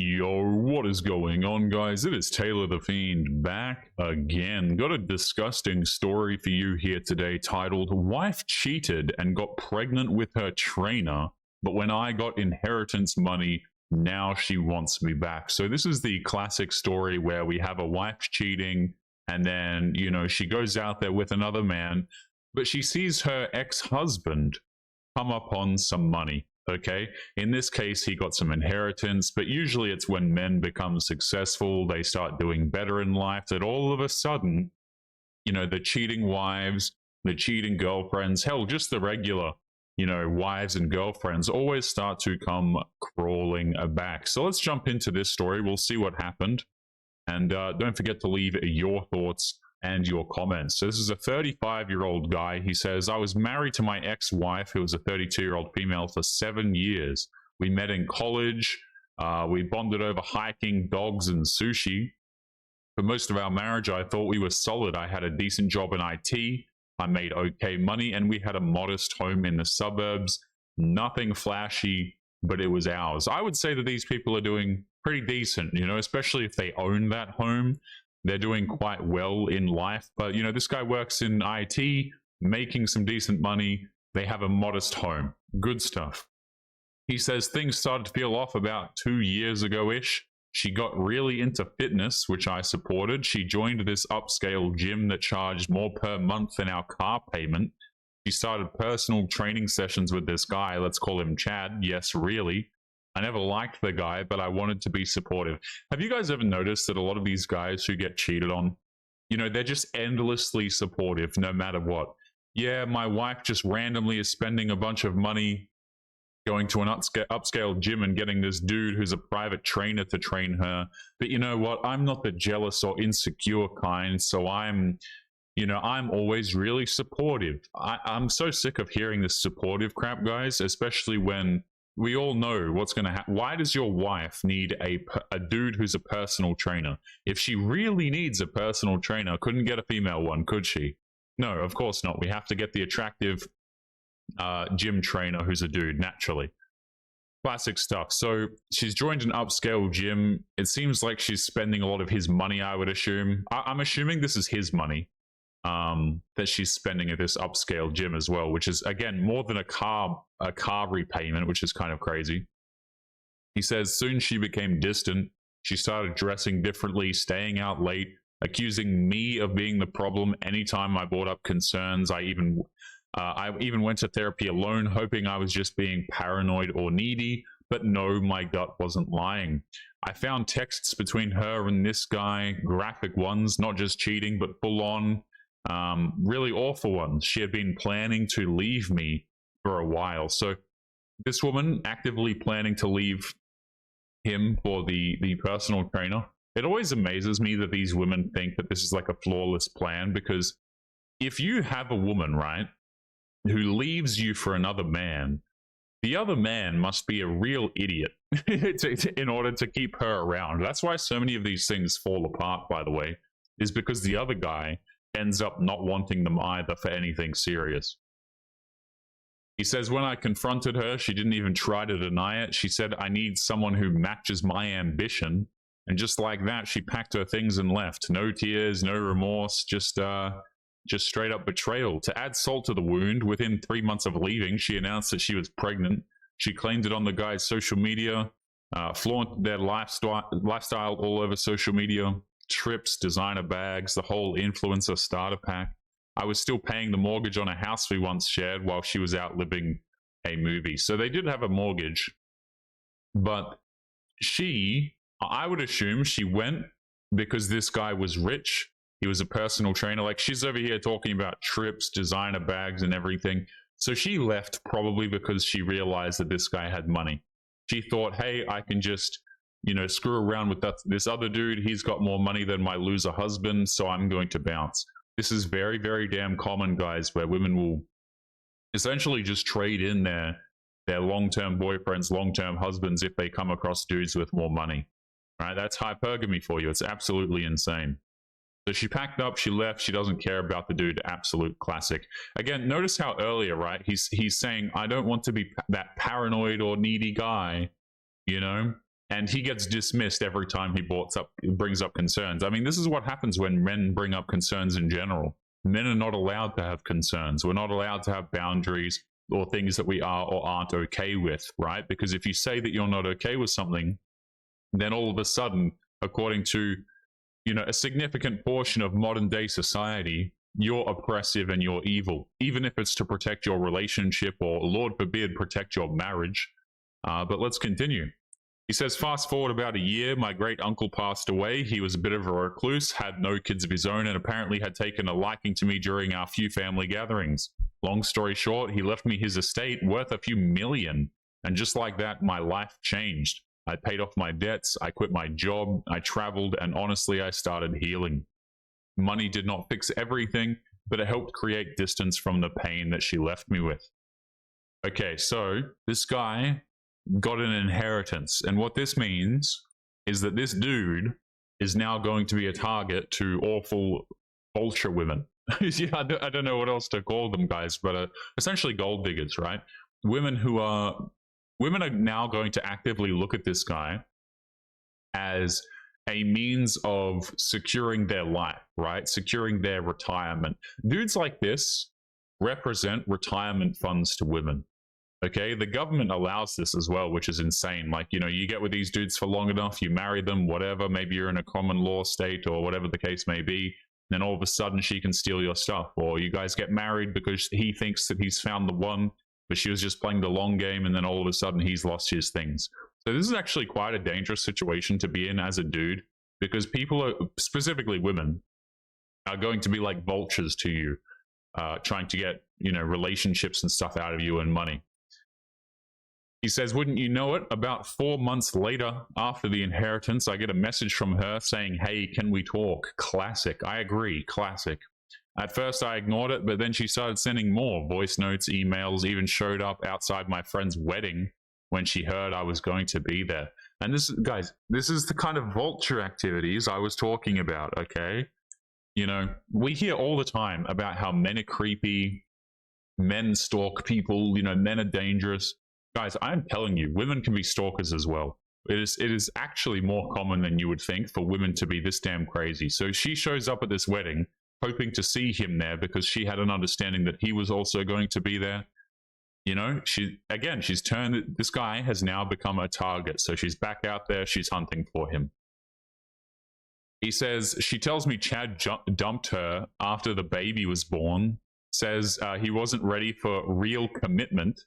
Yo, what is going on, guys? It is Taylor the Fiend back again. Got a disgusting story for you here today titled Wife Cheated and Got Pregnant with Her Trainer, but when I got inheritance money, now she wants me back. So this is the classic story where we have a wife cheating and then, she goes out there with another man, but she sees her ex-husband come up on some money. Okay, in this case, he got some inheritance, but usually it's when men become successful, they start doing better in life, that all of a sudden, the cheating wives, the cheating girlfriends, hell, just the regular, wives and girlfriends always start to come crawling back. So let's jump into this story. We'll see what happened. And don't forget to leave your thoughts and your comments. So this is a 35-year-old guy. He says, I was married to my ex-wife, who was a 32-year-old female, for 7 years. We met in college. We bonded over hiking, dogs, and sushi. For most of our marriage, I thought we were solid. I had a decent job in IT. I made okay money, and we had a modest home in the suburbs. Nothing flashy, but it was ours. I would say that these people are doing pretty decent, especially if they own that home. They're doing quite well in life. But, this guy works in IT, making some decent money. They have a modest home. Good stuff. He says things started to feel off about 2 years ago-ish. She got really into fitness, which I supported. She joined this upscale gym that charged more per month than our car payment. She started personal training sessions with this guy. Let's call him Chad. Yes, really. I never liked the guy, but I wanted to be supportive. Have you guys ever noticed that a lot of these guys who get cheated on, they're just endlessly supportive no matter what? Yeah, my wife just randomly is spending a bunch of money going to an upscale gym and getting this dude who's a private trainer to train her. But you know what? I'm not the jealous or insecure kind, so I'm always really supportive. I'm so sick of hearing this supportive crap, guys, especially when we all know what's going to happen. Why does your wife need a dude who's a personal trainer? If she really needs a personal trainer, couldn't get a female one, could she? No, of course not. We have to get the attractive gym trainer who's a dude, naturally. Classic stuff. So she's joined an upscale gym. It seems like she's spending a lot of his money, I would assume. I'm assuming this is his money that she's spending at this upscale gym as well, which is, again, more than a car repayment, which is kind of crazy. He says soon she became distant. She started dressing differently, staying out late, accusing me of being the problem anytime I brought up concerns. I even went to therapy alone, hoping I was just being paranoid or needy, but no, my gut wasn't lying. I found texts between her and this guy, graphic ones, not just cheating, but full on, really awful ones. She had been planning to leave me for a while. So this woman actively planning to leave him for the personal trainer. It always amazes me that these women think that this is like a flawless plan, because if you have a woman, right, who leaves you for another man, the other man must be a real idiot in order to keep her around. That's why so many of these things fall apart, by the way, is because the other guy ends up not wanting them either for anything serious. He says, when I confronted her, she didn't even try to deny it. She said, I need someone who matches my ambition. And just like that, she packed her things and left. No tears, no remorse, just straight up betrayal. To add salt to the wound, within 3 months of leaving, she announced that she was pregnant. She claimed it on the guy's social media, flaunted their lifestyle all over social media, trips, designer bags, the whole influencer starter pack. I was still paying the mortgage on a house we once shared while she was out living a movie. So they did have a mortgage, but I would assume she went because this guy was rich. He was a personal trainer. Like, she's over here talking about trips, designer bags, and everything. So she left probably because she realized that this guy had money. She thought, hey, I can just, screw around with this other dude. He's got more money than my loser husband, so I'm going to bounce. This is very, very damn common, guys, where women will essentially just trade in their long-term boyfriends, long-term husbands if they come across dudes with more money. All right, that's hypergamy for you. It's absolutely insane. So she packed up, she left, she doesn't care about the dude. Absolute classic. Again, notice how earlier, right, he's saying, I don't want to be that paranoid or needy guy, and he gets dismissed every time he brings up concerns. I mean, this is what happens when men bring up concerns in general. Men are not allowed to have concerns. We're not allowed to have boundaries or things that we are or aren't okay with, right? Because if you say that you're not okay with something, then all of a sudden, according to, you know, a significant portion of modern day society, you're oppressive and you're evil, even if it's to protect your relationship or, Lord forbid, protect your marriage. But let's continue. He says, fast forward about a year, my great uncle passed away. He was a bit of a recluse, had no kids of his own, and apparently had taken a liking to me during our few family gatherings. Long story short, he left me his estate worth a few million. And just like that, my life changed. I paid off my debts, I quit my job, I traveled, and honestly, I started healing. Money did not fix everything, but it helped create distance from the pain that she left me with. Okay, so this guy got an inheritance, and what this means is that this dude is now going to be a target to awful vulture women. Yeah, I don't know what else to call them, guys, but essentially gold diggers, right? Women are now going to actively look at this guy as a means of securing their life, right? Securing their retirement. Dudes like this represent retirement funds to women. Okay, the government allows this as well, which is insane. Like, you know, you get with these dudes for long enough, you marry them, whatever, maybe you're in a common law state or whatever the case may be, then all of a sudden she can steal your stuff. Or you guys get married because he thinks that he's found the one, but she was just playing the long game, and then all of a sudden he's lost his things. So this is actually quite a dangerous situation to be in as a dude, because people are, specifically women, are going to be like vultures to you, trying to get, you know, relationships and stuff out of you and money. He says, wouldn't you know it, about 4 months later, after the inheritance, I get a message from her saying, hey, can we talk? Classic. I agree. Classic. At first, I ignored it, but then she started sending more voice notes, emails, even showed up outside my friend's wedding when she heard I was going to be there. And this, guys, this is the kind of vulture activities I was talking about, okay? You know, we hear all the time about how men are creepy, men stalk people, you know, men are dangerous. Guys, I'm telling you, women can be stalkers as well. It is actually more common than you would think for women to be this damn crazy. So she shows up at this wedding, hoping to see him there because she had an understanding that he was also going to be there. You know, she's turned, this guy has now become a target. So she's back out there, she's hunting for him. He says, she tells me Chad dumped her after the baby was born, says he wasn't ready for real commitment.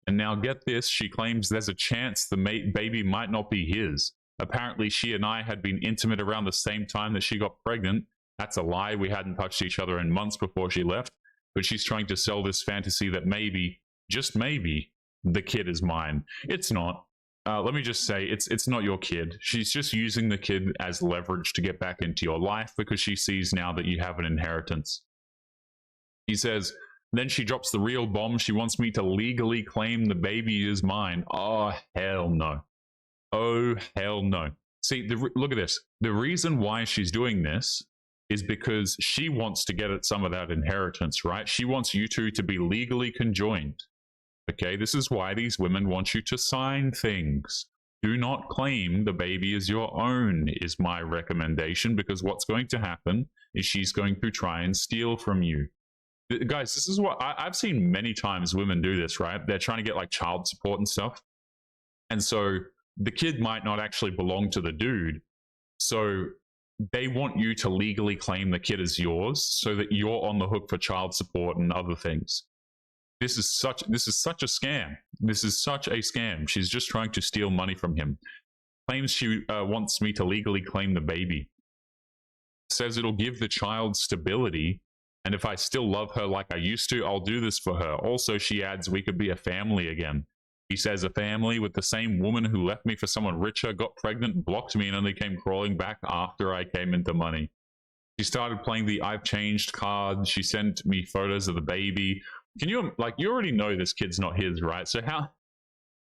And now get this, she claims there's a chance the baby might not be his. Apparently she and I had been intimate around the same time that she got pregnant. That's a lie. We hadn't touched each other in months before she left. But she's trying to sell this fantasy that maybe, just maybe, the kid is mine. It's not. Let me just say, it's not your kid. She's just using the kid as leverage to get back into your life because she sees now that you have an inheritance. He says, then she drops the real bomb. She wants me to legally claim the baby is mine. Oh, hell no. Oh, hell no. See, look at this. The reason why she's doing this is because she wants to get at some of that inheritance, right? She wants you two to be legally conjoined. Okay, this is why these women want you to sign things. Do not claim the baby as your own, is my recommendation, because what's going to happen is she's going to try and steal from you. Guys, this is what I've seen many times women do this, right? They're trying to get like child support and stuff. And so the kid might not actually belong to the dude. So they want you to legally claim the kid as yours so that you're on the hook for child support and other things. This is such a scam. This is such a scam. She's just trying to steal money from him. Claims she wants me to legally claim the baby. Says it'll give the child stability. And if I still love her like I used to, I'll do this for her. Also, she adds, we could be a family again. He says, a family with the same woman who left me for someone richer, got pregnant, blocked me, and only came crawling back after I came into money. She started playing the I've changed card. She sent me photos of the baby. Can you, like, you already know this kid's not his, right? So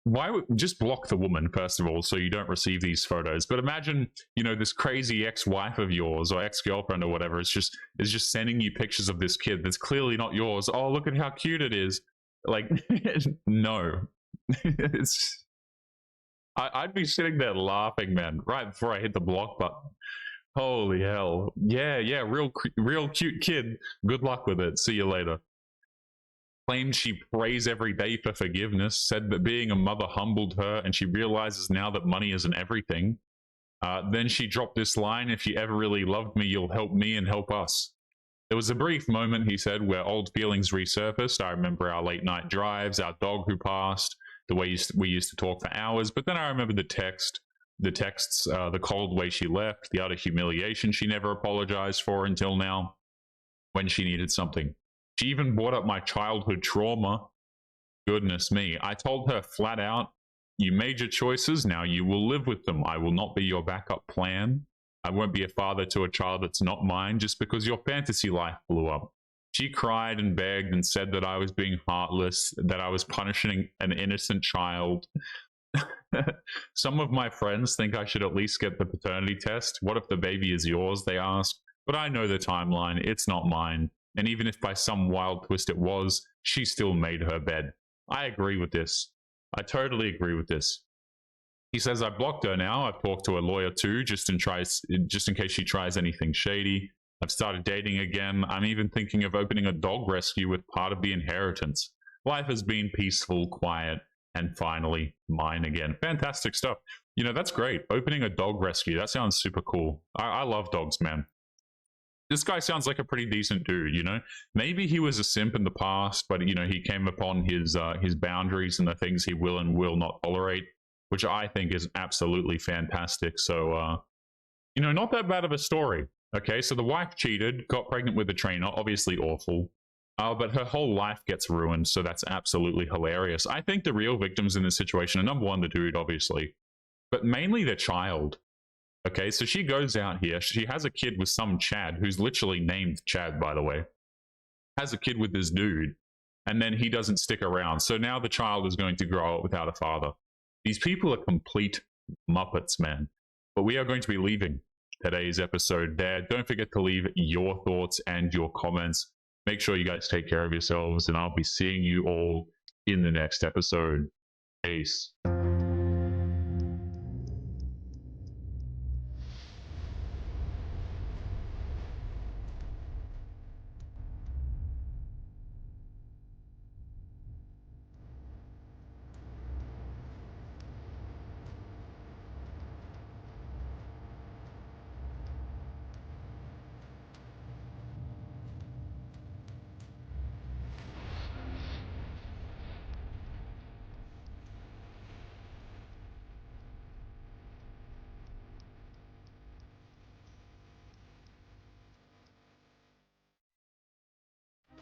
why would just block the woman, first of all, so you don't receive these photos? But imagine, you know, this crazy ex-wife of yours or ex-girlfriend or whatever is just sending you pictures of this kid that's clearly not yours. Oh, look at how cute it is. Like, no. I'd be sitting there laughing, man, right before I hit the block button. Holy hell. Yeah, yeah, real cute kid. Good luck with it. See you later. Claimed she prays every day for forgiveness, said that being a mother humbled her, and she realizes now that money isn't everything. Then she dropped this line, if you ever really loved me, you'll help me and help us. There was a brief moment, he said, where old feelings resurfaced. I remember our late night drives, our dog who passed, the way we used to talk for hours. But then I remember the texts, the cold way she left, the utter humiliation she never apologized for until now when she needed something. She even brought up my childhood trauma. Goodness me. I told her flat out, you made your choices, now you will live with them. I will not be your backup plan. I won't be a father to a child that's not mine just because your fantasy life blew up. She cried and begged and said that I was being heartless, that I was punishing an innocent child. Some of my friends think I should at least get the paternity test. What if the baby is yours, they ask. But I know the timeline, it's not mine. And even if by some wild twist it was, she still made her bed. I agree with this. I totally agree with this. He says, I blocked her now. I've talked to a lawyer too, just in case she tries anything shady. I've started dating again. I'm even thinking of opening a dog rescue with part of the inheritance. Life has been peaceful, quiet, and finally mine again. Fantastic stuff. You know, that's great. Opening a dog rescue. That sounds super cool. I love dogs, man. This guy sounds like a pretty decent dude, you know? Maybe he was a simp in the past, but, you know, he came upon his boundaries and the things he will and will not tolerate, which I think is absolutely fantastic. So, you know, not that bad of a story. Okay, so the wife cheated, got pregnant with the trainer, obviously awful. But her whole life gets ruined, so that's absolutely hilarious. I think the real victims in this situation are, number one, the dude, obviously, but mainly the child. Okay, so she goes out here, she has a kid with some Chad, who's literally named Chad, by the way. Has a kid with this dude, and then he doesn't stick around. So now the child is going to grow up without a father. These people are complete Muppets, man. But we are going to be leaving today's episode there. Don't forget to leave your thoughts and your comments. Make sure you guys take care of yourselves, and I'll be seeing you all in the next episode. Peace.